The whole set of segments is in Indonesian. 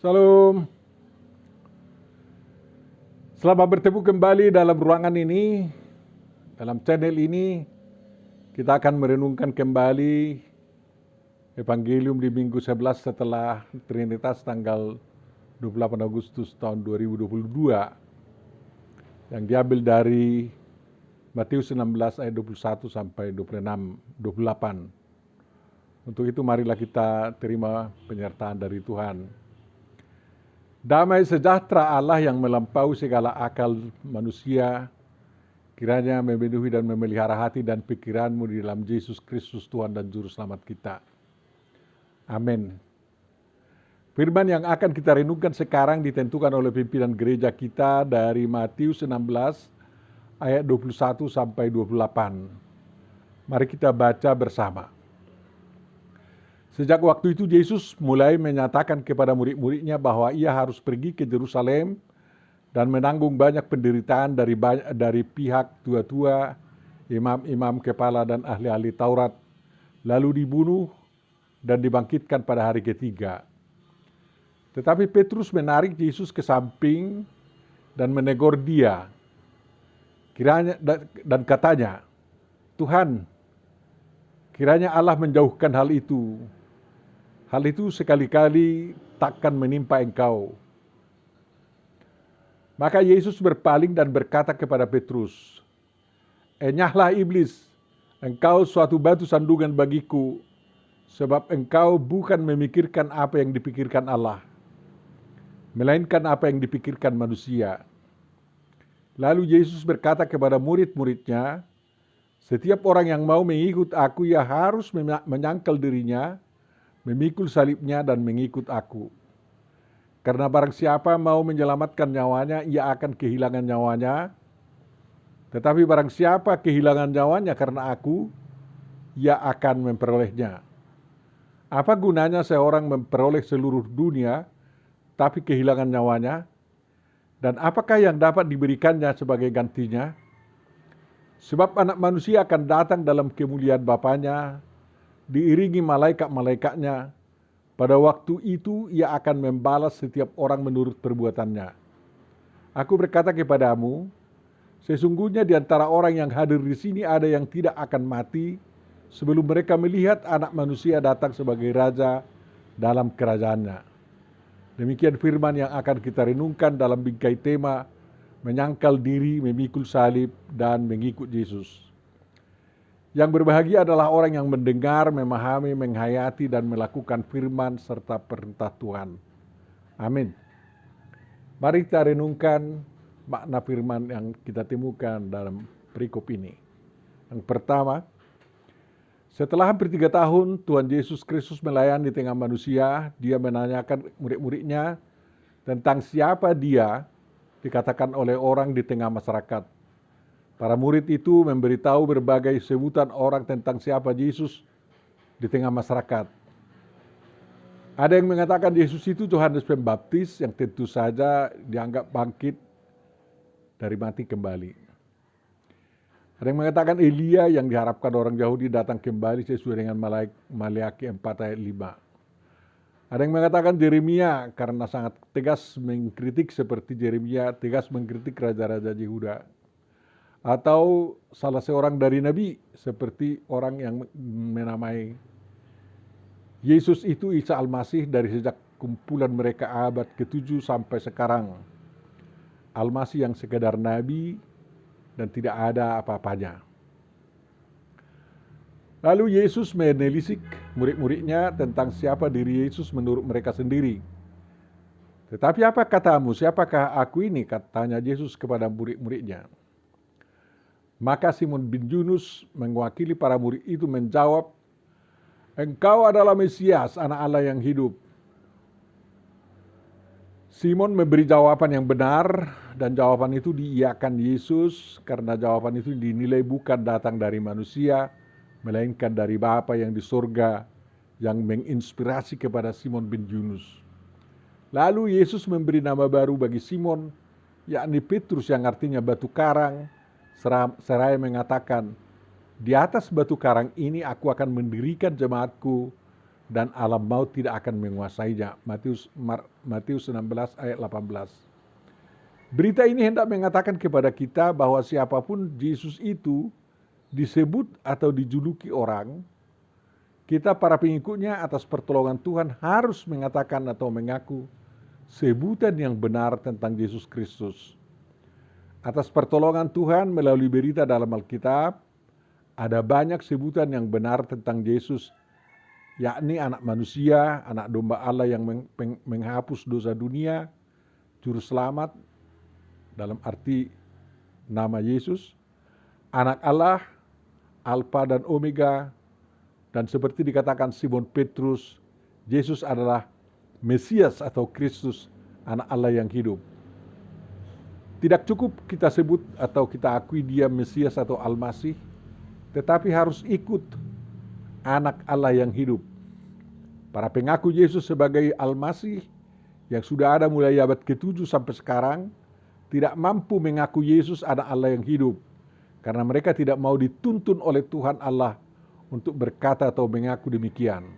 Salam. Selamat bertemu kembali dalam ruangan ini, dalam channel ini. Kita akan merenungkan kembali Evangelium di minggu 11 setelah Trinitas tanggal 28 Agustus tahun 2022 yang diambil dari Matius 16 ayat 21 sampai 26, 28. Untuk itu marilah kita terima penyertaan dari Tuhan. Damai sejahtera Allah yang melampaui segala akal manusia, kiranya memenuhi dan memelihara hati dan pikiranmu di dalam Yesus Kristus Tuhan dan Juru Selamat kita. Amin. Firman yang akan kita renungkan sekarang ditentukan oleh pimpinan gereja kita dari Matius 16 ayat 21 sampai 28. Mari kita baca bersama. Sejak waktu itu Yesus mulai menyatakan kepada murid-muridnya bahwa ia harus pergi ke Yerusalem dan menanggung banyak penderitaan dari pihak tua-tua, imam-imam kepala dan ahli-ahli Taurat, lalu dibunuh dan dibangkitkan pada hari ketiga. Tetapi Petrus menarik Yesus ke samping dan menegur dia. Dan katanya, "Tuhan, kiranya Allah menjauhkan hal itu. Hal itu sekali-kali takkan menimpa engkau." Maka Yesus berpaling dan berkata kepada Petrus, "Enyahlah iblis, engkau suatu batu sandungan bagiku, sebab engkau bukan memikirkan apa yang dipikirkan Allah, melainkan apa yang dipikirkan manusia." Lalu Yesus berkata kepada murid-muridnya, "Setiap orang yang mau mengikut aku, ia harus menyangkal dirinya, memikul salibnya dan mengikut aku. Karena barang siapa mau menyelamatkan nyawanya, ia akan kehilangan nyawanya. Tetapi barang siapa kehilangan nyawanya karena aku, ia akan memperolehnya. Apa gunanya seorang memperoleh seluruh dunia, tapi kehilangan nyawanya? Dan apakah yang dapat diberikannya sebagai gantinya? Sebab anak manusia akan datang dalam kemuliaan Bapanya, diiringi malaikat-malaikatnya. Pada waktu itu ia akan membalas setiap orang menurut perbuatannya. Aku berkata kepadamu, sesungguhnya di antara orang yang hadir di sini ada yang tidak akan mati sebelum mereka melihat Anak Manusia datang sebagai Raja dalam kerajaannya." Demikian firman yang akan kita renungkan dalam bingkai tema menyangkal diri, memikul salib, dan mengikut Yesus. Yang berbahagia adalah orang yang mendengar, memahami, menghayati, dan melakukan firman serta perintah Tuhan. Amin. Mari kita renungkan makna firman yang kita temukan dalam perikop ini. Yang pertama, setelah hampir 3 tahun Tuhan Yesus Kristus melayani di tengah manusia, dia menanyakan murid-muridnya tentang siapa dia dikatakan oleh orang di tengah masyarakat. Para murid itu memberitahu berbagai sebutan orang tentang siapa Yesus di tengah masyarakat. Ada yang mengatakan Yesus itu Yohanes Pembaptis yang tentu saja dianggap bangkit dari mati kembali. Ada yang mengatakan Elia yang diharapkan orang Yahudi datang kembali sesuai dengan Maleakhi 4 ayat 5. Ada yang mengatakan Yeremia karena sangat tegas mengkritik seperti Yeremia tegas mengkritik raja-raja Yehuda. Atau salah seorang dari Nabi seperti orang yang menamai Yesus itu Isa Al-Masih dari sejak kumpulan mereka abad ke-7 sampai sekarang. Al-Masih yang sekedar Nabi dan tidak ada apa-apanya. Lalu Yesus menelisik murid-muridnya tentang siapa diri Yesus menurut mereka sendiri. "Tetapi apa katamu, siapakah aku ini?" katanya Yesus kepada murid-muridnya. Maka Simon bin Yunus mewakili para murid itu menjawab, "Engkau adalah Mesias, Anak Allah yang hidup." Simon memberi jawaban yang benar dan jawaban itu diiyakan Yesus karena jawaban itu dinilai bukan datang dari manusia, melainkan dari Bapa yang di surga yang menginspirasi kepada Simon bin Yunus. Lalu Yesus memberi nama baru bagi Simon, yakni Petrus yang artinya batu karang, seraya mengatakan, "Di atas batu karang ini aku akan mendirikan jemaatku, dan alam maut tidak akan menguasainya. Matius 16 ayat 18. Berita ini hendak mengatakan kepada kita bahwa siapapun Yesus itu disebut atau dijuluki orang, kita para pengikutnya atas pertolongan Tuhan harus mengatakan atau mengaku sebutan yang benar tentang Yesus Kristus. Atas pertolongan Tuhan melalui berita dalam Alkitab, ada banyak sebutan yang benar tentang Yesus, yakni anak manusia, anak domba Allah yang menghapus dosa dunia, juru selamat, dalam arti nama Yesus, anak Allah, Alfa dan Omega, dan seperti dikatakan Simon Petrus, Yesus adalah Mesias atau Kristus, anak Allah yang hidup. Tidak cukup kita sebut atau kita akui dia Mesias atau Al-Masih, tetapi harus ikut anak Allah yang hidup. Para pengaku Yesus sebagai Al-Masih yang sudah ada mulai abad ke-7 sampai sekarang tidak mampu mengaku Yesus anak Allah yang hidup karena mereka tidak mau dituntun oleh Tuhan Allah untuk berkata atau mengaku demikian.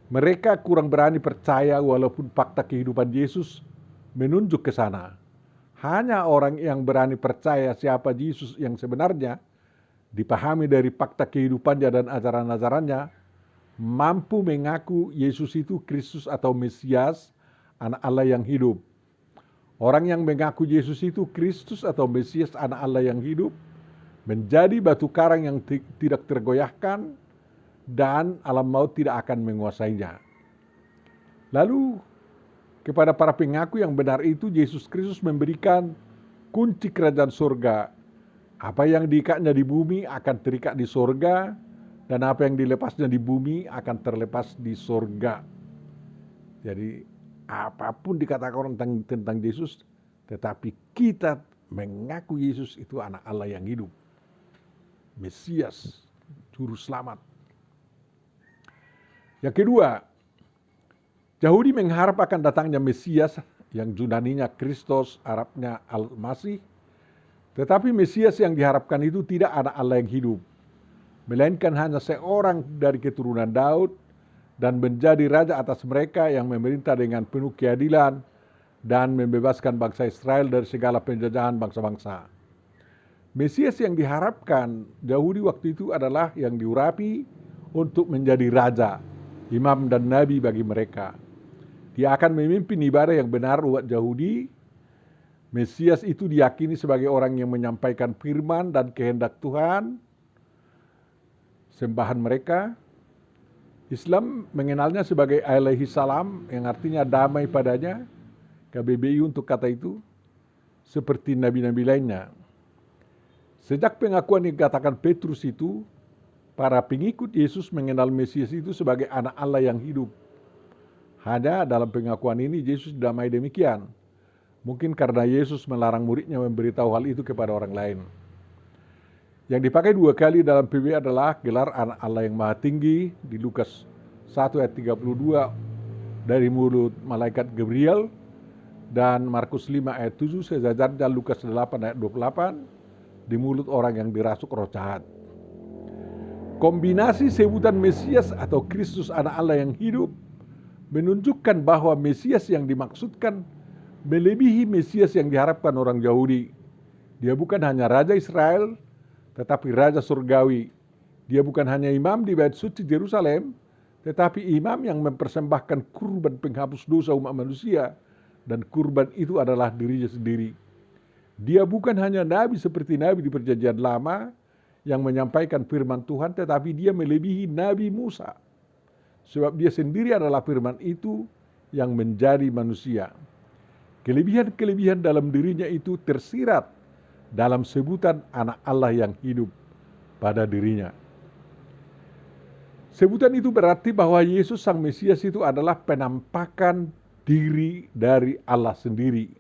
Mereka kurang berani percaya walaupun fakta kehidupan Yesus menunjuk ke sana. Hanya orang yang berani percaya siapa Yesus yang sebenarnya, dipahami dari fakta kehidupannya dan ajaran-ajarannya, mampu mengaku Yesus itu Kristus atau Mesias, anak Allah yang hidup. Orang yang mengaku Yesus itu Kristus atau Mesias, anak Allah yang hidup, menjadi batu karang yang tidak tergoyahkan dan alam maut tidak akan menguasainya. Lalu kepada para pengaku yang benar itu Yesus Kristus memberikan kunci kerajaan surga. Apa yang diikatnya di bumi akan terikat di surga, dan apa yang dilepasnya di bumi akan terlepas di surga. Jadi apapun dikatakan tentang Yesus, tetapi kita mengaku Yesus itu anak Allah yang hidup, Mesias, juru selamat. Yang kedua, Yahudi mengharap akan datangnya Mesias yang Yunaninya Kristus, Arabnya Al-Masih. Tetapi Mesias yang diharapkan itu tidak anak Allah yang hidup, melainkan hanya seorang dari keturunan Daud dan menjadi raja atas mereka yang memerintah dengan penuh keadilan dan membebaskan bangsa Israel dari segala penjajahan bangsa-bangsa. Mesias yang diharapkan Yahudi waktu itu adalah yang diurapi untuk menjadi raja, imam dan nabi bagi mereka. Dia akan memimpin ibadah yang benar umat Yahudi. Mesias itu diyakini sebagai orang yang menyampaikan firman dan kehendak Tuhan, sembahan mereka. Islam mengenalnya sebagai alaihi salam, yang artinya damai padanya. KBBI untuk kata itu, seperti nabi-nabi lainnya. Sejak pengakuan yang dikatakan Petrus itu, para pengikut Yesus mengenal Mesias itu sebagai anak Allah yang hidup. Hanya dalam pengakuan ini Yesus damai demikian. Mungkin karena Yesus melarang muridnya memberitahu hal itu kepada orang lain. Yang dipakai 2 kali dalam PB adalah gelar anak Allah yang maha tinggi di Lukas 1 ayat 32 dari mulut malaikat Gabriel, dan Markus 5 ayat 7 sejajarnya Lukas 8 ayat 28 di mulut orang yang dirasuk roh jahat. Kombinasi sebutan Mesias atau Kristus anak Allah yang hidup menunjukkan bahwa Mesias yang dimaksudkan melebihi Mesias yang diharapkan orang Yahudi. Dia bukan hanya Raja Israel, tetapi Raja Surgawi. Dia bukan hanya imam di Bait Suci Yerusalem, tetapi imam yang mempersembahkan kurban penghapus dosa umat manusia, dan kurban itu adalah dirinya sendiri. Dia bukan hanya nabi seperti nabi di Perjanjian Lama yang menyampaikan firman Tuhan, tetapi dia melebihi Nabi Musa. Sebab dia sendiri adalah firman itu yang menjadi manusia. Kelebihan-kelebihan dalam dirinya itu tersirat dalam sebutan anak Allah yang hidup pada dirinya. Sebutan itu berarti bahwa Yesus Sang Mesias itu adalah penampakan diri dari Allah sendiri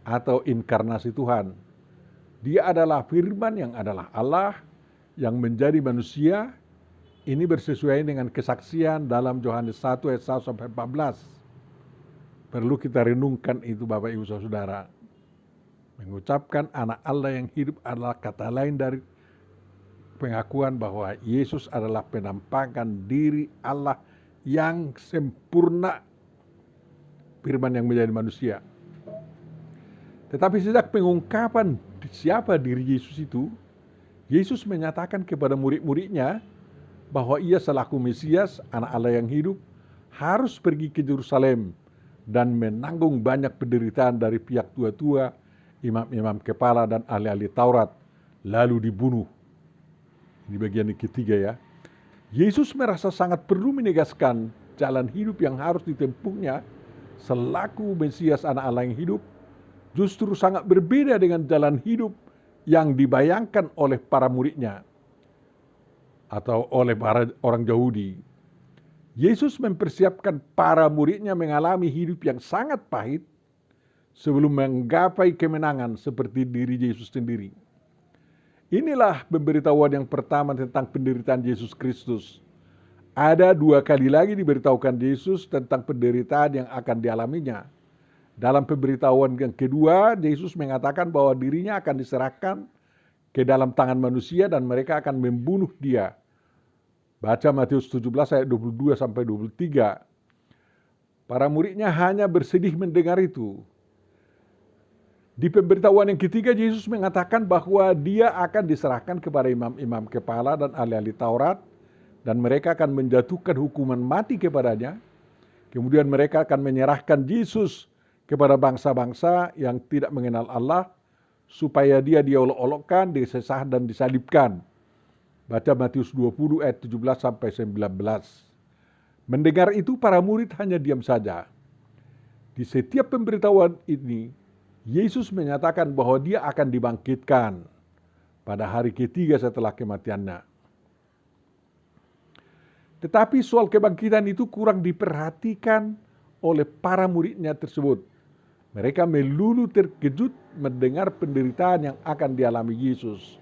atau inkarnasi Tuhan. Dia adalah firman yang adalah Allah yang menjadi manusia. Ini bersesuaian dengan kesaksian dalam Yohanes 1 ayat 1 sampai 14. Perlu kita renungkan itu Bapak Ibu Saudara. Mengucapkan anak Allah yang hidup adalah kata lain dari pengakuan bahwa Yesus adalah penampakan diri Allah yang sempurna, firman yang menjadi manusia. Tetapi sejak pengungkapan siapa diri Yesus itu, Yesus menyatakan kepada murid-muridnya bahwa ia selaku Mesias, anak Allah yang hidup, harus pergi ke Yerusalem dan menanggung banyak penderitaan dari pihak tua-tua, imam-imam kepala dan ahli-ahli Taurat, lalu dibunuh. Ini bagian yang ketiga ya. Yesus merasa sangat perlu menegaskan jalan hidup yang harus ditempuhnya selaku Mesias anak Allah yang hidup, justru sangat berbeda dengan jalan hidup yang dibayangkan oleh para muridnya atau oleh para orang Yahudi. Yesus mempersiapkan para muridnya mengalami hidup yang sangat pahit sebelum menggapai kemenangan seperti diri Yesus sendiri. Inilah pemberitahuan yang pertama tentang penderitaan Yesus Kristus. Ada 2 kali lagi diberitahukan Yesus tentang penderitaan yang akan dialaminya. Dalam pemberitahuan yang kedua, Yesus mengatakan bahwa dirinya akan diserahkan ke dalam tangan manusia dan mereka akan membunuh dia. Baca Matius 17 ayat 22 sampai 23. Para muridnya hanya bersedih mendengar itu. Di pemberitahuan yang ketiga, Yesus mengatakan bahwa dia akan diserahkan kepada imam-imam kepala dan ahli-ahli Taurat, dan mereka akan menjatuhkan hukuman mati kepadanya. Kemudian mereka akan menyerahkan Yesus kepada bangsa-bangsa yang tidak mengenal Allah, supaya dia diolok-olokkan, disesah dan disalibkan. Baca Matius 20 ayat 17 sampai 19. Mendengar itu para murid hanya diam saja. Di setiap pemberitahuan ini, Yesus menyatakan bahwa dia akan dibangkitkan pada hari ketiga setelah kematiannya. Tetapi soal kebangkitan itu kurang diperhatikan oleh para muridnya tersebut. Mereka melulu terkejut mendengar penderitaan yang akan dialami Yesus.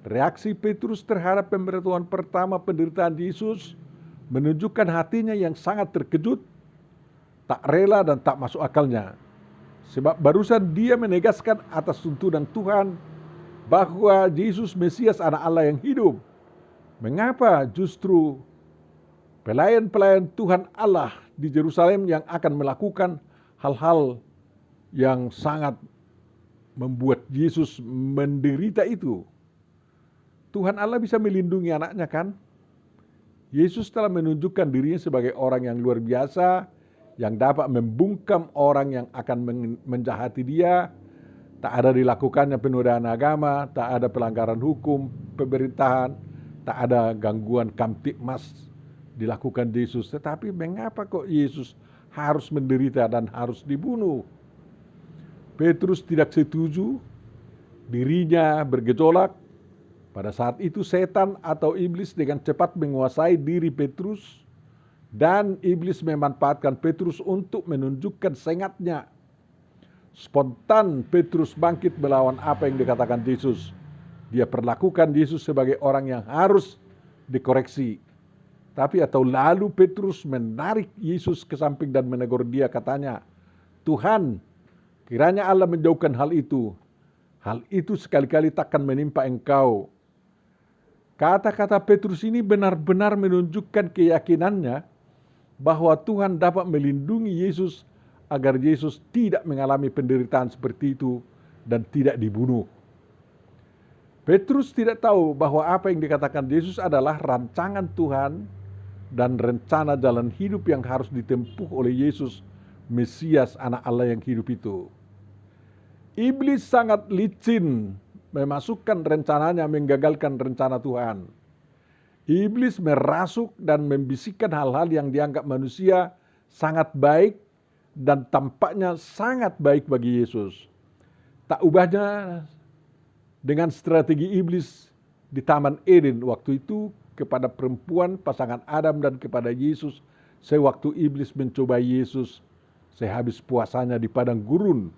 Reaksi Petrus terhadap pemberitahuan pertama penderitaan Yesus menunjukkan hatinya yang sangat terkejut, tak rela dan tak masuk akalnya. Sebab barusan dia menegaskan atas tuntunan Tuhan bahwa Yesus Mesias anak Allah yang hidup. Mengapa justru pelayan-pelayan Tuhan Allah di Yerusalem yang akan melakukan hal-hal yang sangat membuat Yesus menderita itu? Tuhan Allah bisa melindungi anaknya kan? Yesus telah menunjukkan dirinya sebagai orang yang luar biasa, yang dapat membungkam orang yang akan menjahati dia. Tak ada dilakukannya penodaan agama, tak ada pelanggaran hukum pemerintahan, tak ada gangguan kamtipmas dilakukan Yesus. Tetapi mengapa kok Yesus harus menderita dan harus dibunuh? Petrus tidak setuju, dirinya bergejolak. Pada saat itu setan atau iblis dengan cepat menguasai diri Petrus, dan iblis memanfaatkan Petrus untuk menunjukkan sengatnya. Spontan Petrus bangkit melawan apa yang dikatakan Yesus. Dia perlakukan Yesus sebagai orang yang harus dikoreksi. Lalu Petrus menarik Yesus ke samping dan menegur dia, katanya, "Tuhan, kiranya Allah menjauhkan hal itu. Hal itu sekali-kali takkan menimpa engkau." Kata-kata Petrus ini benar-benar menunjukkan keyakinannya bahwa Tuhan dapat melindungi Yesus agar Yesus tidak mengalami penderitaan seperti itu dan tidak dibunuh. Petrus tidak tahu bahwa apa yang dikatakan Yesus adalah rancangan Tuhan dan rencana jalan hidup yang harus ditempuh oleh Yesus, Mesias anak Allah yang hidup itu. Iblis sangat licin memasukkan rencananya menggagalkan rencana Tuhan. Iblis merasuk dan membisikkan hal-hal yang dianggap manusia sangat baik dan tampaknya sangat baik bagi Yesus. Tak ubahnya dengan strategi iblis di Taman Eden waktu itu kepada perempuan pasangan Adam dan kepada Yesus sewaktu iblis mencoba Yesus sehabis puasanya di padang gurun.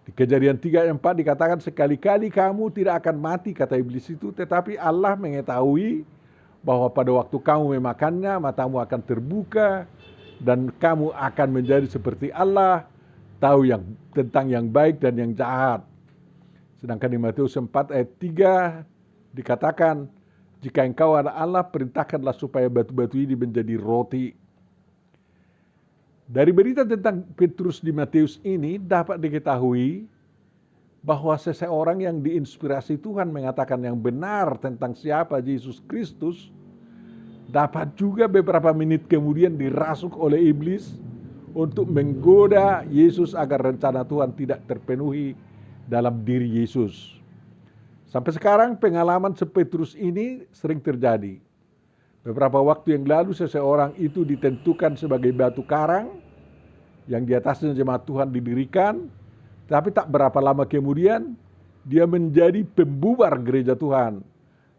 Di Kejadian 3 ayat 4 dikatakan, "Sekali-kali kamu tidak akan mati," kata iblis itu, "tetapi Allah mengetahui bahwa pada waktu kamu memakannya, matamu akan terbuka dan kamu akan menjadi seperti Allah, tahu tentang yang baik dan yang jahat." Sedangkan di Matius 4 ayat 3 dikatakan, Jika engkau adalah Allah, perintahkanlah supaya batu-batu ini menjadi roti. Dari berita tentang Petrus di Matius ini dapat diketahui bahwa seseorang yang diinspirasi Tuhan mengatakan yang benar tentang siapa Yesus Kristus, dapat juga beberapa menit kemudian dirasuk oleh iblis untuk menggoda Yesus agar rencana Tuhan tidak terpenuhi dalam diri Yesus. Sampai sekarang pengalaman Petrus ini sering terjadi. Beberapa waktu yang lalu seseorang itu ditentukan sebagai batu karang yang di atasnya jemaat Tuhan didirikan, tapi tak berapa lama kemudian dia menjadi pembubar gereja Tuhan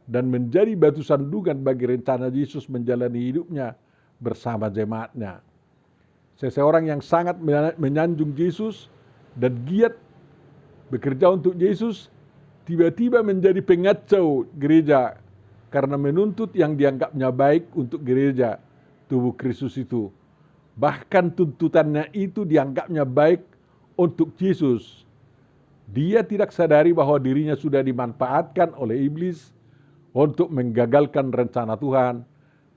dan menjadi batu sandungan bagi rencana Yesus menjalani hidupnya bersama jemaatnya. Seseorang yang sangat menyanjung Yesus dan giat bekerja untuk Yesus, tiba-tiba menjadi pengacau gereja karena menuntut yang dianggapnya baik untuk gereja tubuh Kristus itu. Bahkan tuntutannya itu dianggapnya baik untuk Yesus. Dia tidak sadari bahwa dirinya sudah dimanfaatkan oleh iblis untuk menggagalkan rencana Tuhan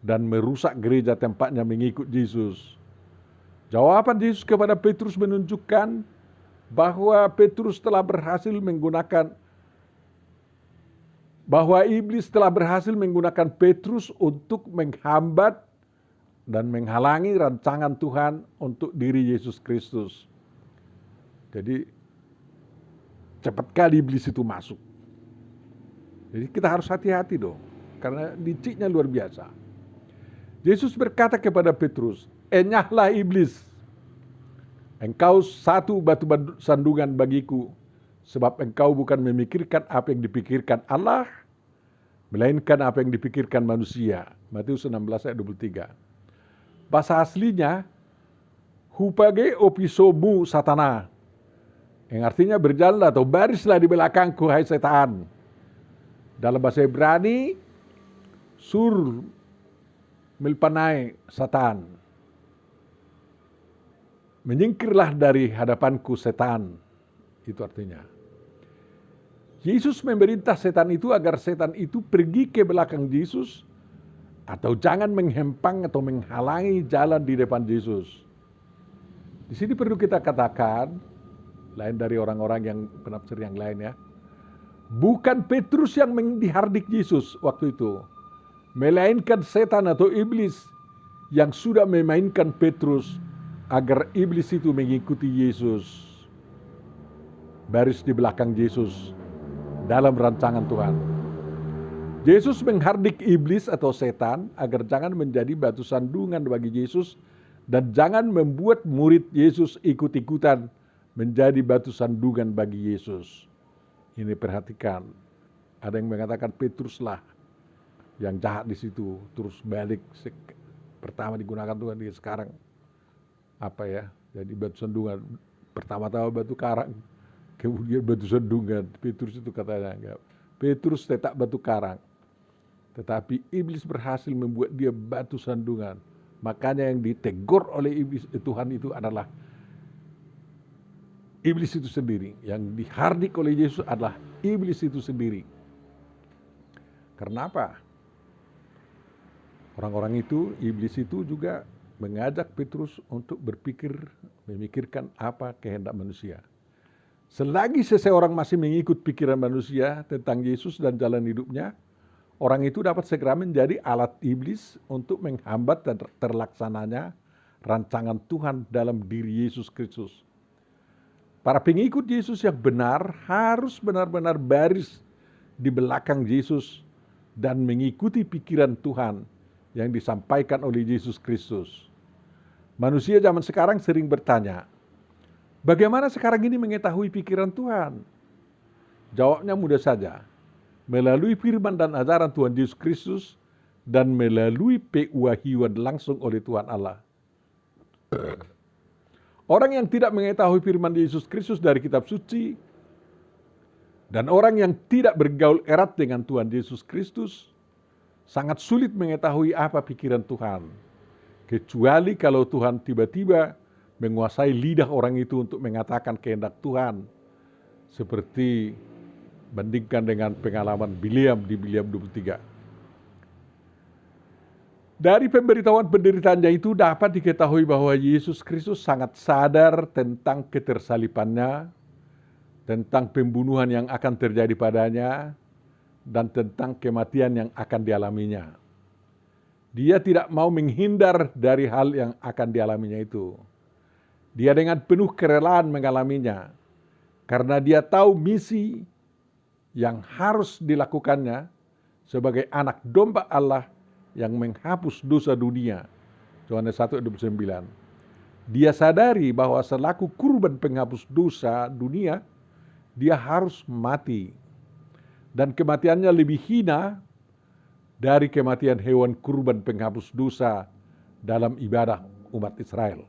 dan merusak gereja tempatnya mengikut Yesus. Jawaban Yesus kepada Petrus menunjukkan bahwa Petrus telah berhasil menggunakan bahwa iblis telah berhasil menggunakan Petrus untuk menghambat dan menghalangi rancangan Tuhan untuk diri Yesus Kristus. Jadi cepat kali iblis itu masuk. Jadi kita harus hati-hati dong, karena liciknya luar biasa. Yesus berkata kepada Petrus, "Enyahlah iblis, engkau satu batu sandungan bagiku, sebab engkau bukan memikirkan apa yang dipikirkan Allah, melainkan apa yang dipikirkan manusia." Matius 16 ayat 23. Bahasa aslinya, hupage opisomu satana, yang artinya berjalanlah atau barislah di belakangku hai setan. Dalam bahasa Ibrani, sur milpanai satan, menyingkirlah dari hadapanku setan, itu artinya. Yesus memerintah setan itu agar setan itu pergi ke belakang Yesus atau jangan menghempang atau menghalangi jalan di depan Yesus. Di sini perlu kita katakan, lain dari orang-orang yang penafsir yang lain ya, bukan Petrus yang dihardik Yesus waktu itu, melainkan setan atau iblis yang sudah memainkan Petrus agar iblis itu mengikuti Yesus, baris di belakang Yesus dalam rancangan Tuhan. Yesus menghardik iblis atau setan agar jangan menjadi batu sandungan bagi Yesus dan jangan membuat murid Yesus ikut-ikutan menjadi batu sandungan bagi Yesus. Ini perhatikan, ada yang mengatakan Petruslah yang jahat di situ, terus balik pertama digunakan Tuhan, dia sekarang apa ya? Jadi batu sandungan, pertama-tama batu karang, kemudian batu sandungan. Petrus itu katanya enggak. Petrus tetap batu karang, tetapi iblis berhasil membuat dia batu sandungan. Makanya yang ditegur oleh iblis Tuhan itu adalah iblis itu sendiri. Yang dihardik oleh Yesus adalah iblis itu sendiri. Karena apa? Orang-orang itu, iblis itu juga mengajak Petrus untuk memikirkan apa kehendak manusia. Selagi seseorang masih mengikut pikiran manusia tentang Yesus dan jalan hidupnya, orang itu dapat segera menjadi alat iblis untuk menghambat dan terlaksananya rancangan Tuhan dalam diri Yesus Kristus. Para pengikut Yesus yang benar harus benar-benar baris di belakang Yesus dan mengikuti pikiran Tuhan yang disampaikan oleh Yesus Kristus. Manusia zaman sekarang sering bertanya, bagaimana sekarang ini mengetahui pikiran Tuhan? Jawabnya mudah saja, melalui firman dan ajaran Tuhan Yesus Kristus dan melalui pewahyuan langsung oleh Tuhan Allah. Orang yang tidak mengetahui firman Yesus Kristus dari kitab suci dan orang yang tidak bergaul erat dengan Tuhan Yesus Kristus sangat sulit mengetahui apa pikiran Tuhan. Kecuali kalau Tuhan tiba-tiba menguasai lidah orang itu untuk mengatakan kehendak Tuhan. Seperti bandingkan dengan pengalaman Bileam di Bileam 23. Dari pemberitahuan penderitaannya itu dapat diketahui bahwa Yesus Kristus sangat sadar tentang ketersalipannya, tentang pembunuhan yang akan terjadi padanya, dan tentang kematian yang akan dialaminya. Dia tidak mau menghindar dari hal yang akan dialaminya itu. Dia dengan penuh kerelaan mengalaminya, karena dia tahu misi yang harus dilakukannya sebagai anak domba Allah yang menghapus dosa dunia. Yohanes 1:29. Dia sadari bahwa selaku kurban penghapus dosa dunia, dia harus mati. Dan kematiannya lebih hina dari kematian hewan kurban penghapus dosa dalam ibadah umat Israel.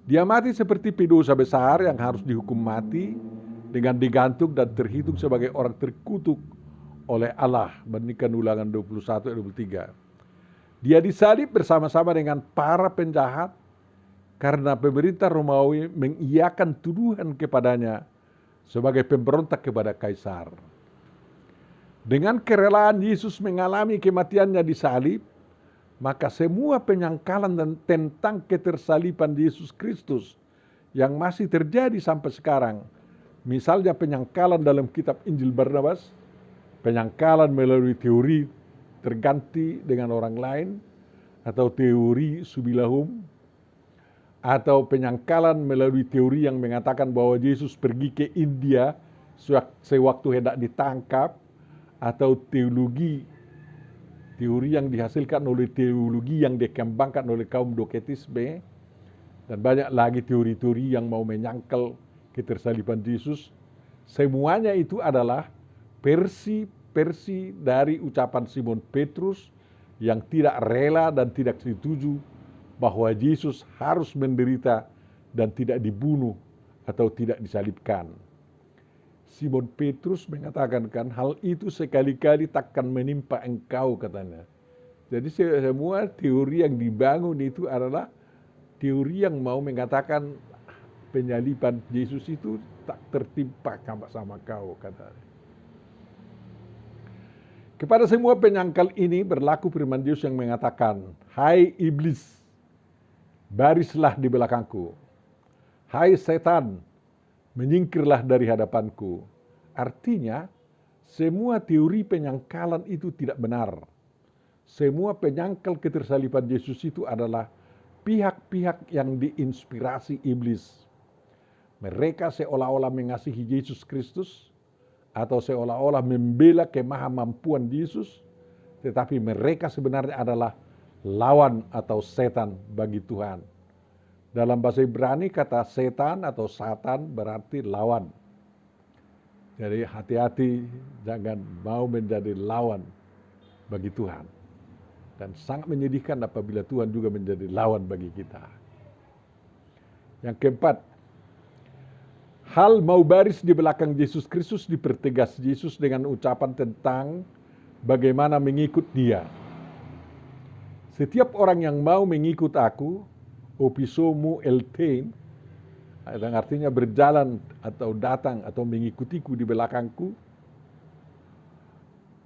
Dia mati seperti pendosa besar yang harus dihukum mati dengan digantung dan terhitung sebagai orang terkutuk oleh Allah. Bandingkan Ulangan 21 ayat 23. Dia disalib bersama-sama dengan para penjahat karena pemerintah Romawi mengiyakan tuduhan kepadanya sebagai pemberontak kepada kaisar. Dengan kerelaan Yesus mengalami kematiannya di salib, maka semua penyangkalan dan tentang ketersaliban Yesus Kristus yang masih terjadi sampai sekarang, misalnya penyangkalan dalam kitab Injil Barnabas, penyangkalan melalui teori terganti dengan orang lain, atau teori Subilahum, atau penyangkalan melalui teori yang mengatakan bahwa Yesus pergi ke India sewaktu hendak ditangkap, atau teori yang dihasilkan oleh teologi yang dikembangkan oleh kaum Doketisme, dan banyak lagi teori-teori yang mau menyangkal ketersaliban Yesus. Semuanya itu adalah versi dari ucapan Simon Petrus yang tidak rela dan tidak setuju bahwa Yesus harus menderita dan tidak dibunuh atau tidak disalibkan. Simon Petrus mengatakan, kan, hal itu sekali-kali takkan menimpa engkau, katanya. Jadi semua teori yang dibangun itu adalah teori yang mau mengatakan penyaliban Yesus itu tak tertimpa sama kau, katanya. Kepada semua penyangkal ini berlaku firman Yesus yang mengatakan, hai iblis, barislah di belakangku. Hai setan, menyingkirlah dari hadapanku. Artinya, semua teori penyangkalan itu tidak benar. Semua penyangkal ketersaliban Yesus itu adalah pihak-pihak yang diinspirasi iblis. Mereka seolah-olah mengasihi Yesus Kristus, atau seolah-olah membela kemahamampuan Yesus, tetapi mereka sebenarnya adalah lawan atau setan bagi Tuhan. Dalam bahasa Ibrani kata setan atau satan berarti lawan. Jadi hati-hati jangan mau menjadi lawan bagi Tuhan. Dan sangat menyedihkan apabila Tuhan juga menjadi lawan bagi kita. Yang keempat, hal mau baris di belakang Yesus Kristus dipertegas Yesus dengan ucapan tentang bagaimana mengikut Dia. Setiap orang yang mau mengikut aku, opisomu eltein, yang artinya berjalan atau datang atau mengikutiku di belakangku,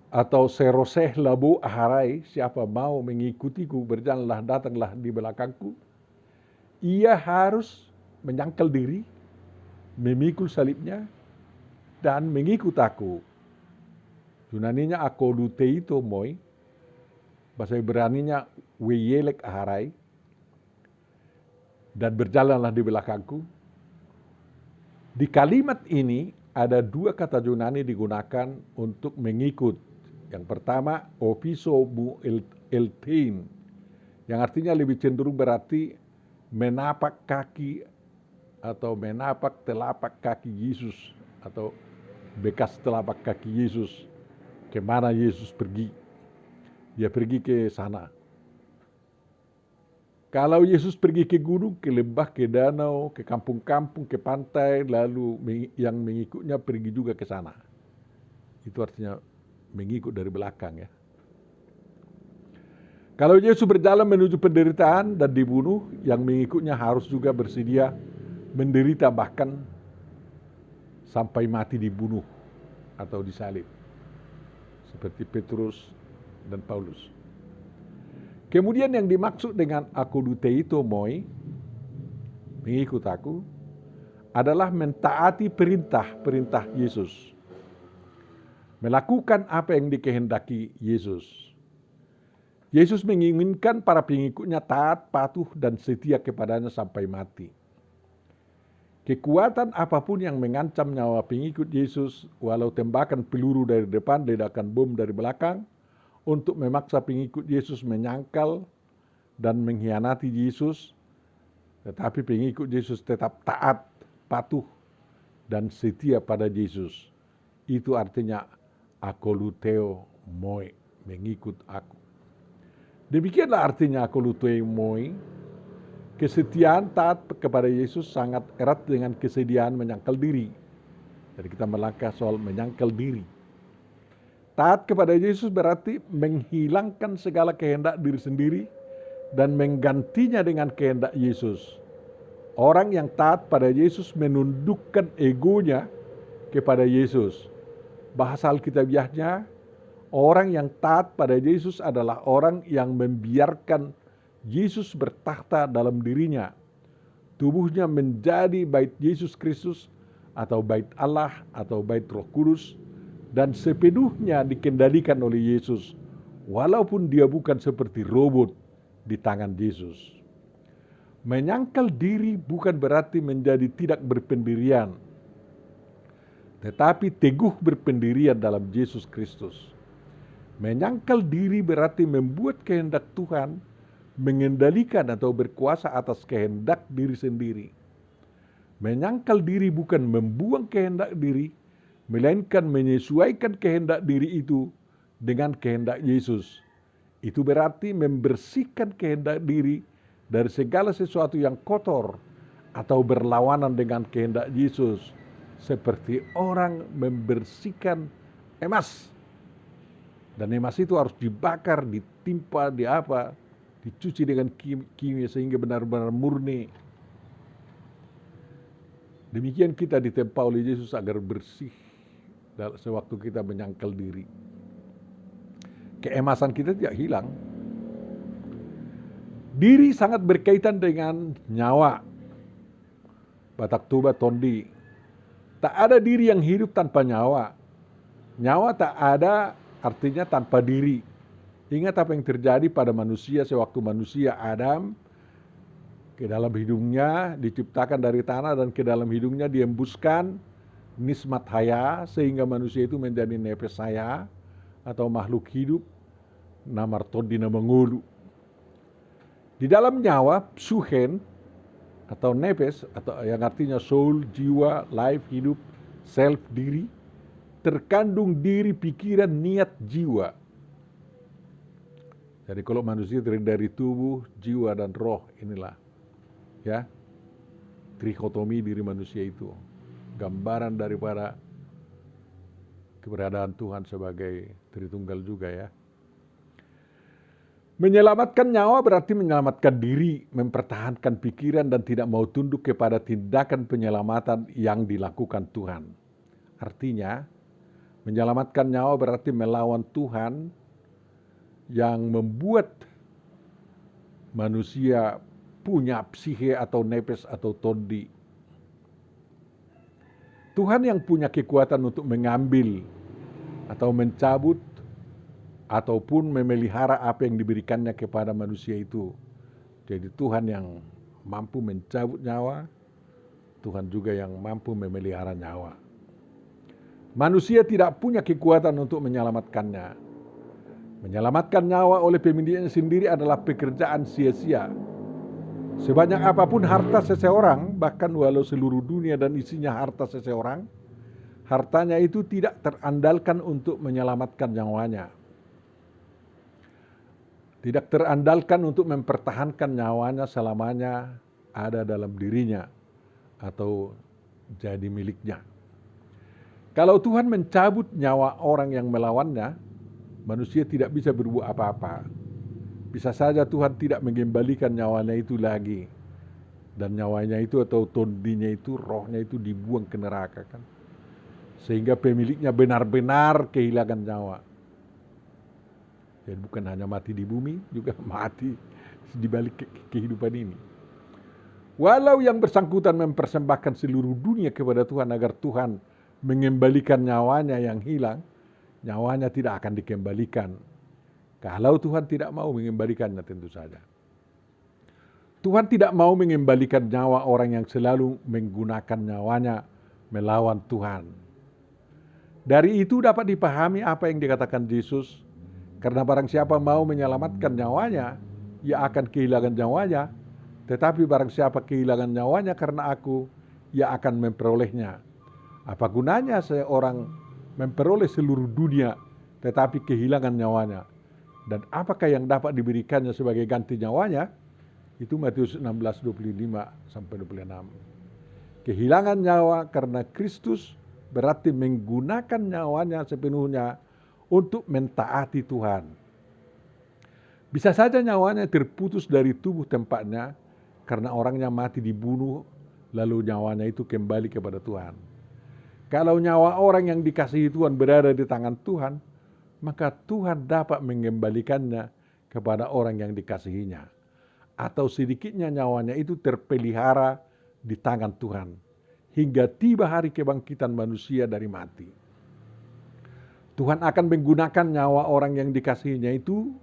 atau seroseh labu aharai, siapa mau mengikutiku, berjalanlah, datanglah di belakangku, ia harus menyangkal diri, memikul salibnya, dan mengikut aku. Yunaninya akoduteito moi, bahasa Ibraninya weyelek aharai, dan berjalanlah di belakangku. Di kalimat ini ada dua kata Yunani digunakan untuk mengikut. Yang pertama, opiso mu eltein, yang artinya lebih cenderung berarti menapak kaki atau menapak telapak kaki Yesus, atau bekas telapak kaki Yesus kemana Yesus pergi. Dia pergi ke sana. Kalau Yesus pergi ke gunung, ke lembah, ke danau, ke kampung-kampung, ke pantai, lalu yang mengikutnya pergi juga ke sana. Itu artinya mengikut dari belakang, ya. Kalau Yesus berjalan menuju penderitaan dan dibunuh, yang mengikutnya harus juga bersedia menderita bahkan sampai mati dibunuh atau disalib. Seperti Petrus dan Paulus. Kemudian yang dimaksud dengan akoduteito moi, mengikut aku, adalah mentaati perintah Yesus. Melakukan apa yang dikehendaki Yesus. Yesus menginginkan para pengikutnya taat, patuh, dan setia kepadanya sampai mati. Kekuatan apapun yang mengancam nyawa pengikut Yesus, walau tembakan peluru dari depan, ledakan bom dari belakang, untuk memaksa pengikut Yesus menyangkal dan mengkhianati Yesus, tetapi pengikut Yesus tetap taat, patuh, dan setia pada Yesus. Itu artinya akoluteo moi, mengikut aku. Demikianlah artinya akoluteo moi. Kesetiaan taat kepada Yesus sangat erat dengan kesediaan menyangkal diri. Jadi kita melangkah soal menyangkal diri. Taat kepada Yesus berarti menghilangkan segala kehendak diri sendiri dan menggantinya dengan kehendak Yesus. Orang yang taat pada Yesus menundukkan egonya kepada Yesus. Bahasa Alkitabiahnya, orang yang taat pada Yesus adalah orang yang membiarkan Yesus bertakhta dalam dirinya. Tubuhnya menjadi bait Yesus Kristus atau bait Allah atau bait Roh Kudus dan sepenuhnya dikendalikan oleh Yesus, walaupun dia bukan seperti robot di tangan Yesus. Menyangkal diri bukan berarti menjadi tidak berpendirian, tetapi teguh berpendirian dalam Yesus Kristus. Menyangkal diri berarti membuat kehendak Tuhan mengendalikan atau berkuasa atas kehendak diri sendiri. Menyangkal diri bukan membuang kehendak diri, melainkan menyesuaikan kehendak diri itu dengan kehendak Yesus. Itu berarti membersihkan kehendak diri dari segala sesuatu yang kotor atau berlawanan dengan kehendak Yesus, seperti orang membersihkan emas. Dan emas itu harus dibakar, ditimpa, dicuci dengan kimia sehingga benar-benar murni. Demikian kita ditempa oleh Yesus agar bersih sewaktu kita menyangkal diri. Keemasan kita tidak hilang. Diri sangat berkaitan dengan nyawa. Batak Toba Tondi. Tak ada diri yang hidup tanpa nyawa. Nyawa tak ada artinya tanpa diri. Ingat apa yang terjadi pada manusia sewaktu manusia Adam ke dalam hidungnya diciptakan dari tanah dan ke dalam hidungnya diembuskan nismat haya sehingga manusia itu menjadi nefes haya atau makhluk hidup namar todina mengulu. Di dalam nyawa, psuhen atau nefes atau yang artinya soul, jiwa, life, hidup, self, diri, terkandung diri, pikiran, niat, jiwa. Jadi kalau manusia terdiri dari tubuh, jiwa, dan roh, inilah ya trikotomi diri manusia itu. Gambaran daripada keberadaan Tuhan sebagai Tritunggal juga ya. Menyelamatkan nyawa berarti menyelamatkan diri, mempertahankan pikiran dan tidak mau tunduk kepada tindakan penyelamatan yang dilakukan Tuhan. Artinya, menyelamatkan nyawa berarti melawan Tuhan yang membuat manusia punya psihe atau nefes atau tondi. Tuhan yang punya kekuatan untuk mengambil atau mencabut ataupun memelihara apa yang diberikannya kepada manusia itu. Jadi Tuhan yang mampu mencabut nyawa, Tuhan juga yang mampu memelihara nyawa. Manusia tidak punya kekuatan untuk menyelamatkannya. Menyelamatkan nyawa oleh pemiliknya sendiri adalah pekerjaan sia-sia. Sebanyak apapun harta seseorang, bahkan walau seluruh dunia dan isinya harta seseorang, hartanya itu tidak terandalkan untuk menyelamatkan nyawanya. Tidak terandalkan untuk mempertahankan nyawanya selamanya ada dalam dirinya atau jadi miliknya. Kalau Tuhan mencabut nyawa orang yang melawannya, manusia tidak bisa berbuat apa-apa. Bisa saja Tuhan tidak mengembalikan nyawanya itu lagi. Dan nyawanya itu atau tondinya itu, rohnya itu dibuang ke neraka kan. Sehingga pemiliknya benar-benar kehilangan nyawa. Jadi bukan hanya mati di bumi, juga mati di balik kehidupan ini. Walau yang bersangkutan mempersembahkan seluruh dunia kepada Tuhan agar Tuhan mengembalikan nyawanya yang hilang, nyawanya tidak akan dikembalikan. Kalau Tuhan tidak mau mengembalikannya tentu saja. Tuhan tidak mau mengembalikan nyawa orang yang selalu menggunakan nyawanya melawan Tuhan. Dari itu dapat dipahami apa yang dikatakan Yesus, karena barang siapa mau menyelamatkan nyawanya, ia akan kehilangan nyawanya. Tetapi barang siapa kehilangan nyawanya karena aku, ia akan memperolehnya. Apa gunanya seorang memperoleh seluruh dunia, tetapi kehilangan nyawanya? Dan apakah yang dapat diberikannya sebagai ganti nyawanya? Itu Matius 16:25-26. Kehilangan nyawa karena Kristus berarti menggunakan nyawanya sepenuhnya untuk mentaati Tuhan. Bisa saja nyawanya terputus dari tubuh tempatnya, karena orangnya mati dibunuh, lalu nyawanya itu kembali kepada Tuhan. Kalau nyawa orang yang dikasihi Tuhan berada di tangan Tuhan, maka Tuhan dapat mengembalikannya kepada orang yang dikasihinya. Atau sedikitnya nyawanya itu terpelihara di tangan Tuhan, hingga tiba hari kebangkitan manusia dari mati. Tuhan akan menggunakan nyawa orang yang dikasihinya itu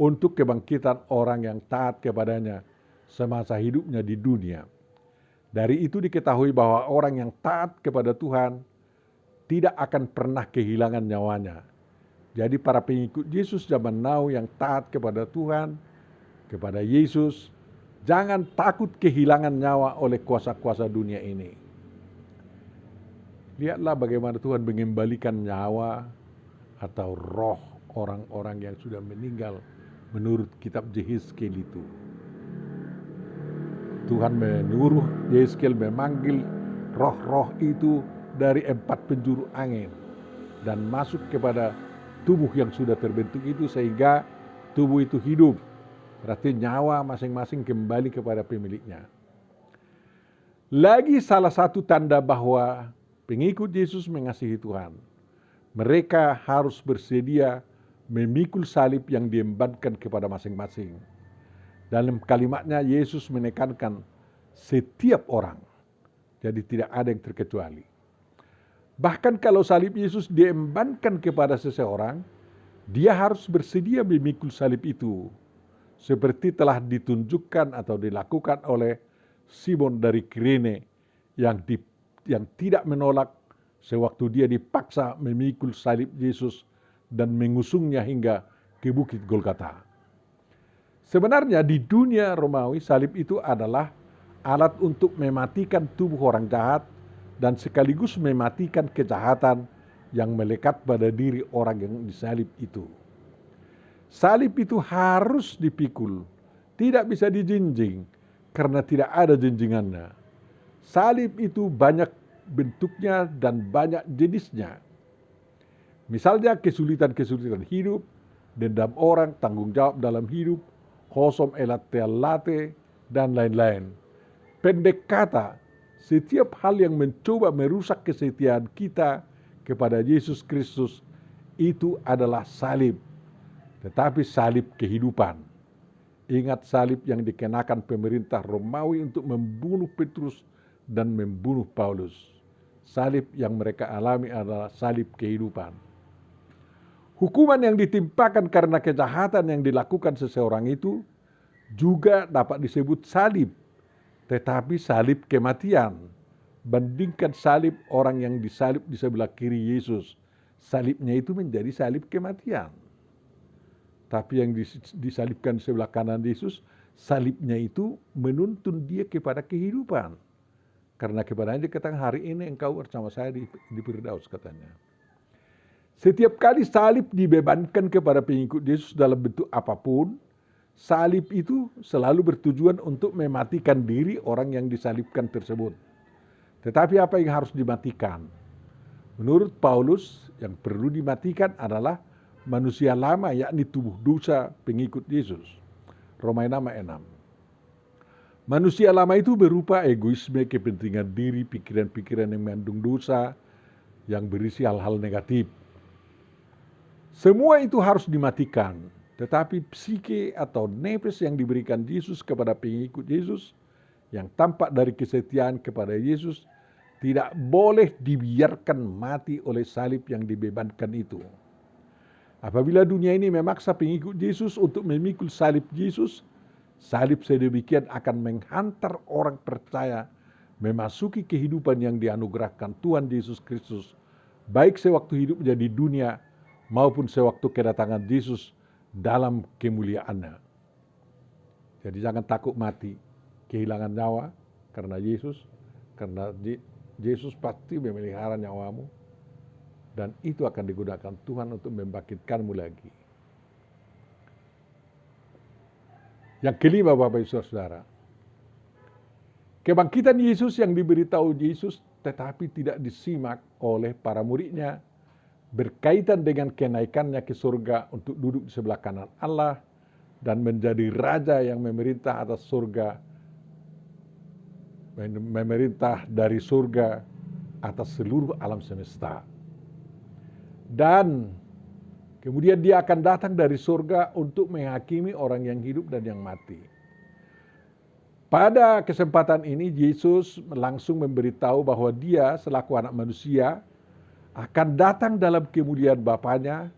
untuk kebangkitan orang yang taat kepadanya semasa hidupnya di dunia. Dari itu diketahui bahwa orang yang taat kepada Tuhan tidak akan pernah kehilangan nyawanya. Jadi para pengikut Yesus zaman now yang taat kepada Tuhan, kepada Yesus, jangan takut kehilangan nyawa oleh kuasa-kuasa dunia ini. Lihatlah bagaimana Tuhan mengembalikan nyawa atau roh orang-orang yang sudah meninggal menurut kitab Yehezkiel itu. Tuhan menyuruh Yehezkiel memanggil roh-roh itu dari 4 penjuru angin dan masuk kepada tubuh yang sudah terbentuk itu sehingga tubuh itu hidup. Berarti nyawa masing-masing kembali kepada pemiliknya. Lagi salah satu tanda bahwa pengikut Yesus mengasihi Tuhan, mereka harus bersedia memikul salib yang diembankan kepada masing-masing. Dalam kalimatnya Yesus menekankan setiap orang, jadi tidak ada yang terkecuali. Bahkan kalau salib Yesus diembankan kepada seseorang, dia harus bersedia memikul salib itu, seperti telah ditunjukkan atau dilakukan oleh Simon dari Kirene yang tidak menolak sewaktu dia dipaksa memikul salib Yesus dan mengusungnya hingga ke Bukit Golgota. Sebenarnya di dunia Romawi salib itu adalah alat untuk mematikan tubuh orang jahat dan sekaligus mematikan kejahatan yang melekat pada diri orang yang disalib itu. Salib itu harus dipikul, tidak bisa dijinjing karena tidak ada jinjingannya. Salib itu banyak bentuknya dan banyak jenisnya. Misalnya kesulitan-kesulitan hidup, dendam orang, tanggung jawab dalam hidup, khosom elate, dan lain-lain. Pendek kata, setiap hal yang mencoba merusak kesetiaan kita kepada Yesus Kristus itu adalah salib. Tetapi salib kehidupan. Ingat salib yang dikenakan pemerintah Romawi untuk membunuh Petrus dan membunuh Paulus. Salib yang mereka alami adalah salib kehidupan. Hukuman yang ditimpakan karena kejahatan yang dilakukan seseorang itu juga dapat disebut salib, tetapi salib kematian. Bandingkan salib orang yang disalib di sebelah kiri Yesus, salibnya itu menjadi salib kematian. Tapi yang disalibkan di sebelah kanan Yesus, salibnya itu menuntun dia kepada kehidupan. Karena kepadanya dikatakan hari ini engkau bersama saya di Firdaus katanya. Setiap kali salib dibebankan kepada pengikut Yesus dalam bentuk apapun, salib itu selalu bertujuan untuk mematikan diri orang yang disalibkan tersebut. Tetapi apa yang harus dimatikan? Menurut Paulus, yang perlu dimatikan adalah manusia lama, yakni tubuh dosa pengikut Yesus. Roma 6. Manusia lama itu berupa egoisme, kepentingan diri, pikiran-pikiran yang mengandung dosa, yang berisi hal-hal negatif. Semua itu harus dimatikan. Tetapi psike atau nefas yang diberikan Yesus kepada pengikut Yesus, yang tampak dari kesetiaan kepada Yesus, tidak boleh dibiarkan mati oleh salib yang dibebankan itu. Apabila dunia ini memaksa pengikut Yesus untuk memikul salib Yesus, salib sedemikian akan menghantar orang percaya memasuki kehidupan yang dianugerahkan Tuhan Yesus Kristus, baik sewaktu hidupnya di dunia maupun sewaktu kedatangan Yesus dalam kemuliaannya. Jadi jangan takut mati, kehilangan nyawa karena Yesus, karena Yesus pasti memelihara nyawamu, dan itu akan digunakan Tuhan untuk membangkitkanmu lagi. Yang kelima, Bapak Ibu Saudara, kebangkitan Yesus yang diberitahu Yesus tetapi tidak disimak oleh para muridnya, berkaitan dengan kenaikannya ke surga untuk duduk di sebelah kanan Allah dan menjadi raja yang memerintah atas surga, memerintah dari surga atas seluruh alam semesta. Dan kemudian dia akan datang dari surga untuk menghakimi orang yang hidup dan yang mati. Pada kesempatan ini Yesus langsung memberitahu bahwa dia selaku anak manusia akan datang dalam kemuliaan Bapanya,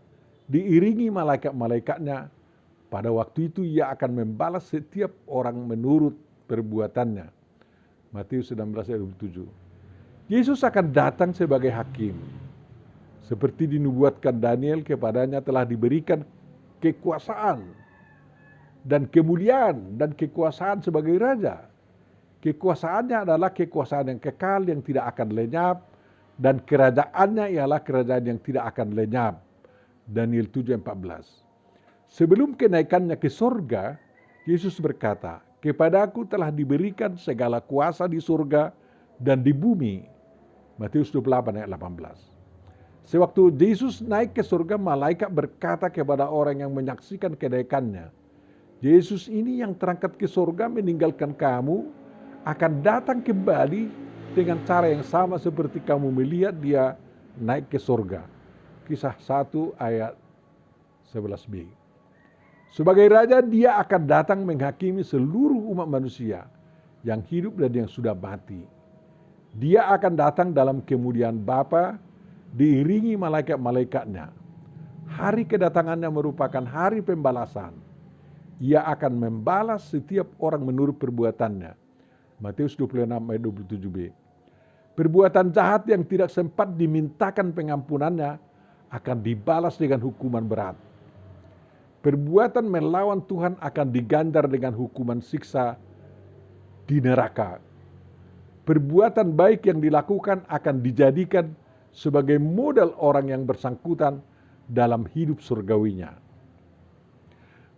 diiringi malaikat-malaikatnya. Pada waktu itu ia akan membalas setiap orang menurut perbuatannya. Matius 19 ayat 27. Yesus akan datang sebagai hakim. Seperti dinubuatkan Daniel, kepadanya telah diberikan kekuasaan dan kemuliaan dan kekuasaan sebagai raja. Kekuasaannya adalah kekuasaan yang kekal yang tidak akan lenyap, dan kerajaannya ialah kerajaan yang tidak akan lenyap. Daniel 7:14. Sebelum kenaikannya ke surga, Yesus berkata, "Kepadaku telah diberikan segala kuasa di surga dan di bumi." Matius 28 ayat 18. Sewaktu Yesus naik ke surga, malaikat berkata kepada orang yang menyaksikan kenaikannya, "Yesus ini yang terangkat ke surga meninggalkan kamu, akan datang kembali dengan cara yang sama seperti kamu melihat dia naik ke surga." Kisah 1 ayat 11b. Sebagai raja dia akan datang menghakimi seluruh umat manusia yang hidup dan yang sudah mati. Dia akan datang dalam kemuliaan Bapa, diiringi malaikat-malaikatnya. Hari kedatangannya merupakan hari pembalasan. Ia akan membalas setiap orang menurut perbuatannya. Matius 26 ayat 27b. Perbuatan jahat yang tidak sempat dimintakan pengampunannya akan dibalas dengan hukuman berat. Perbuatan melawan Tuhan akan diganjar dengan hukuman siksa di neraka. Perbuatan baik yang dilakukan akan dijadikan sebagai modal orang yang bersangkutan dalam hidup surgawinya.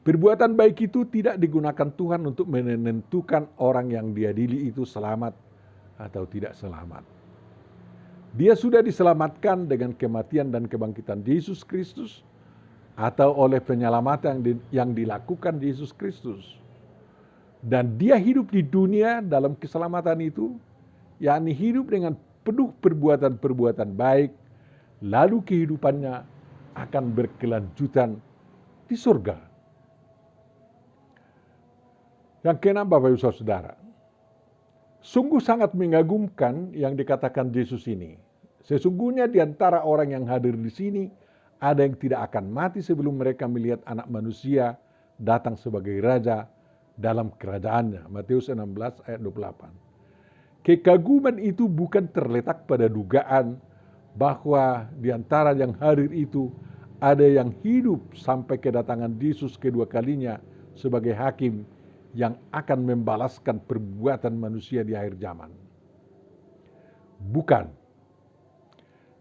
Perbuatan baik itu tidak digunakan Tuhan untuk menentukan orang yang diadili itu selamat atau tidak selamat. Dia sudah diselamatkan dengan kematian dan kebangkitan Yesus Kristus atau oleh penyelamatan yang dilakukan Yesus Kristus. Dan dia hidup di dunia dalam keselamatan itu, yakni hidup dengan penuh perbuatan-perbuatan baik, lalu kehidupannya akan berkelanjutan di surga. Yang keenam, Bapak Ibu Saudara, sungguh sangat mengagumkan yang dikatakan Yesus ini. Sesungguhnya di antara orang yang hadir di sini, ada yang tidak akan mati sebelum mereka melihat Anak Manusia datang sebagai Raja dalam kerajaannya. Matius 16 ayat 28. Kekaguman itu bukan terletak pada dugaan bahwa di antara yang hadir itu ada yang hidup sampai kedatangan Yesus kedua kalinya sebagai hakim yang akan membalaskan perbuatan manusia di akhir zaman. Bukan.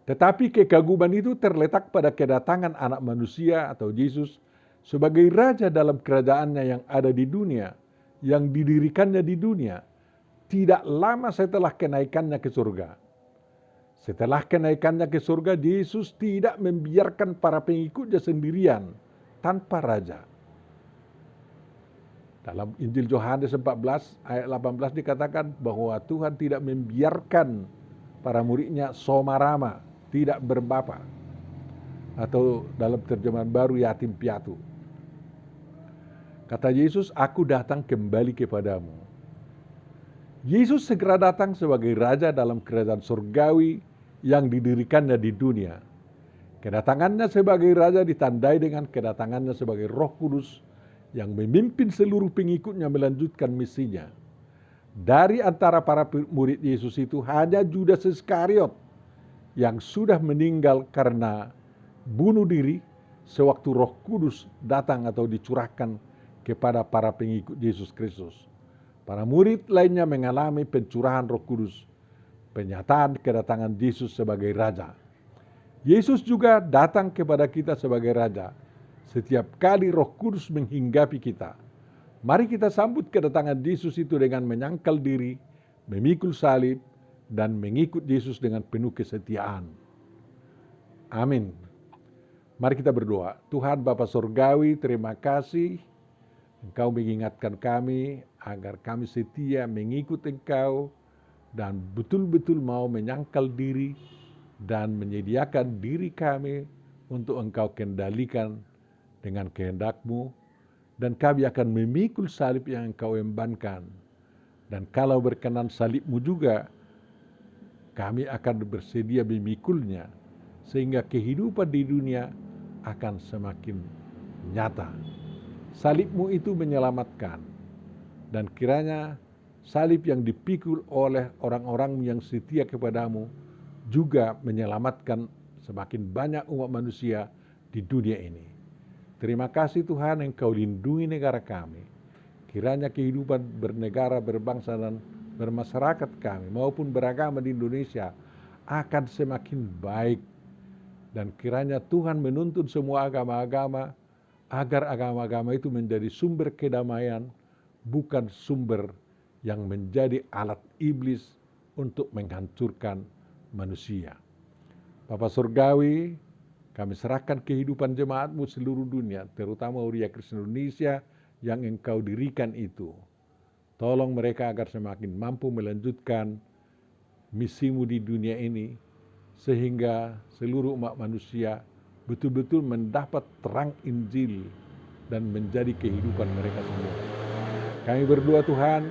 Tetapi kekaguman itu terletak pada kedatangan Anak Manusia atau Yesus sebagai Raja dalam kerajaannya yang ada di dunia, yang didirikannya di dunia, tidak lama setelah kenaikannya ke surga. Setelah kenaikannya ke surga, Yesus tidak membiarkan para pengikutnya sendirian tanpa Raja. Dalam Injil Yohanes 14 ayat 18 dikatakan bahwa Tuhan tidak membiarkan para muridnya somarama, tidak berbapa. atau dalam terjemahan baru yatim piatu. Kata Yesus, aku datang kembali kepadamu. Yesus segera datang sebagai Raja dalam kerajaan surgawi yang didirikannya di dunia. Kedatangannya sebagai Raja ditandai dengan kedatangannya sebagai Roh Kudus yang memimpin seluruh pengikutnya melanjutkan misinya. Dari antara para murid Yesus itu hanya Judas Iskariot yang sudah meninggal karena bunuh diri sewaktu Roh Kudus datang atau dicurahkan kepada para pengikut Yesus Kristus. Para murid lainnya mengalami pencurahan Roh Kudus, penyataan kedatangan Yesus sebagai Raja. Yesus juga datang kepada kita sebagai Raja setiap kali Roh Kudus menghinggapi kita. Mari kita sambut kedatangan Yesus itu dengan menyangkal diri, memikul salib, dan mengikut Yesus dengan penuh kesetiaan. Amin. Mari kita berdoa. Tuhan Bapa Surgawi, terima kasih Engkau mengingatkan kami agar kami setia mengikut Engkau dan betul-betul mau menyangkal diri dan menyediakan diri kami untuk Engkau kendalikan dengan kehendak-Mu, dan kami akan memikul salib yang Engkau embankan. Dan kalau berkenan salib-Mu juga, kami akan bersedia memikulnya, sehingga kehidupan di dunia akan semakin nyata. Salib-Mu itu menyelamatkan, dan kiranya salib yang dipikul oleh orang-orang yang setia kepadamu juga menyelamatkan semakin banyak umat manusia di dunia ini. Terima kasih Tuhan, Engkau lindungi negara kami. Kiranya kehidupan bernegara, berbangsa, dan bermasyarakat kami maupun beragama di Indonesia akan semakin baik. Dan kiranya Tuhan menuntun semua agama-agama agar agama-agama itu menjadi sumber kedamaian, bukan sumber yang menjadi alat iblis untuk menghancurkan manusia. Bapa Surgawi, kami serahkan kehidupan jemaat-Mu seluruh dunia, terutama Uria Kristen Indonesia yang Engkau dirikan itu. Tolong mereka agar semakin mampu melanjutkan misi-Mu di dunia ini, sehingga seluruh umat manusia betul-betul mendapat terang Injil dan menjadi kehidupan mereka semua. Kami berdoa Tuhan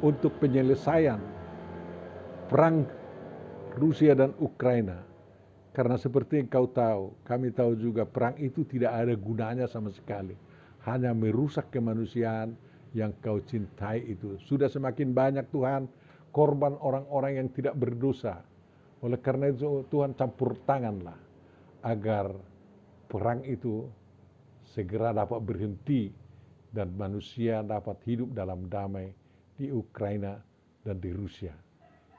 untuk penyelesaian perang Rusia dan Ukraina. Karena seperti Engkau tahu, kami tahu juga perang itu tidak ada gunanya sama sekali. Hanya merusak kemanusiaan yang Kau cintai itu. Sudah semakin banyak Tuhan korban orang-orang yang tidak berdosa. Oleh karena itu Tuhan campur tanganlah agar perang itu segera dapat berhenti dan manusia dapat hidup dalam damai di Ukraina dan di Rusia.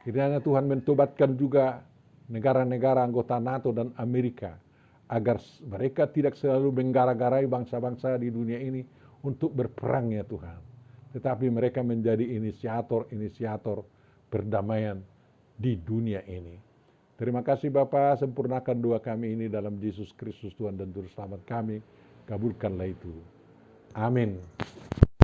Kiranya Tuhan mentobatkan juga negara-negara anggota NATO dan Amerika agar mereka tidak selalu menggara-garai bangsa-bangsa di dunia ini untuk berperang ya Tuhan. Tetapi mereka menjadi inisiator perdamaian di dunia ini. Terima kasih Bapa, sempurnakan doa kami ini dalam Yesus Kristus Tuhan dan Juru Selamat kami. Kabulkanlah itu. Amin.